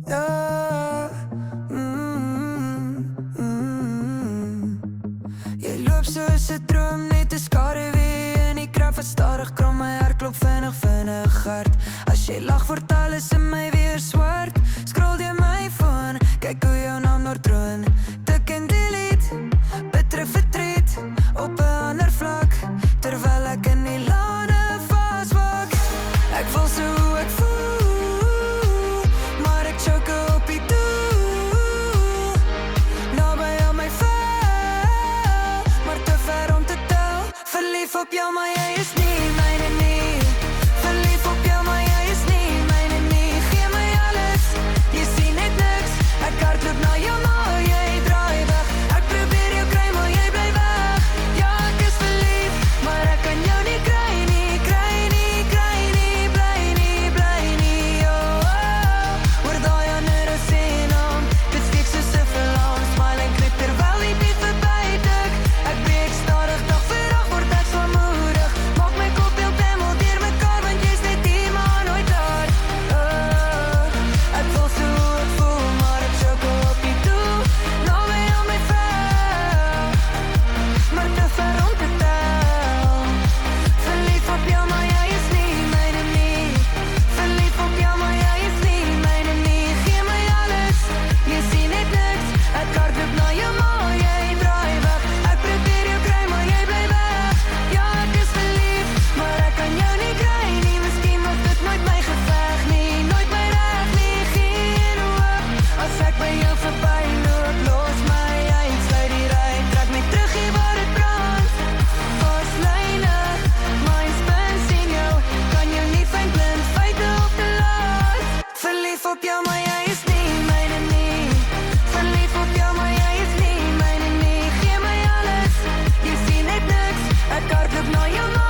Ja, Jy loop soos 'n droom, net 'n skaduwee in die krap wat stadig krom. My hart klop vinnig, vinnig hard. As jy lag word alles in my weer swart. Scroll jy my phone, kyk hoe jou naam daar troon. Tik en delete, bittere verdriet op 'n ander vlak, terwyl ek in die lane vaswak. Ek voel so hoe ek voel, maar ek choke op die doel. Naby aan my vel, maar te ver om te tel. Verlief op jou, maar jy is nie myne nie. Verlief op jou, maar jy is nie myne nie. Gee my alles, jy sien net niks. Ek hardloop na jou, maar jy draai weg. Ek probeer jou kry, maar jy bly weg. Ja, ek is verlief, maar ek kan jou nie kry nie. Kry nie, kry nie, bly nie, bly nie. Oh, oh, hoor daai ander sê naam. Dit steek soos 'n verlam, smile en knip terwyl die tyd verby tik. Ek breek stadig, dag vir dag word ek swaarmoedig. Maak my kop heel pimmel deur mekaar, want jy's net hier, maar nooit daar. Ek voel so hoe ek voel, maar ek choke op die doel. Naby aan my vel, maar te ver om te tel. Verlief op jou, maar jy is nie myne nie. Verlief op jou, maar jy is nie myne nie. Gee my alles, jy sien net niks. Ek hardloop na jou, maar jy draai weg. Ek probeer jou kry, maar jy bly weg. Ja, ek is verlief, maar ek kan jou nie kry nie. Miskien was dit nooit my geveg nie, nooit my reg nie. Geen hoop, as ek by jou verby loop. Los my uit, sluit die ry, trek my terug hier waar het brand. Vaslyne, my spin sien jou, kan jou nie vind blind, feite op te laat. Verlief op jou, maar jy is nie myne nie. Verlief op jou, maar jy is nie myne nie. Gee my alles, jy sien net niks. Ek hardloop na jou, maar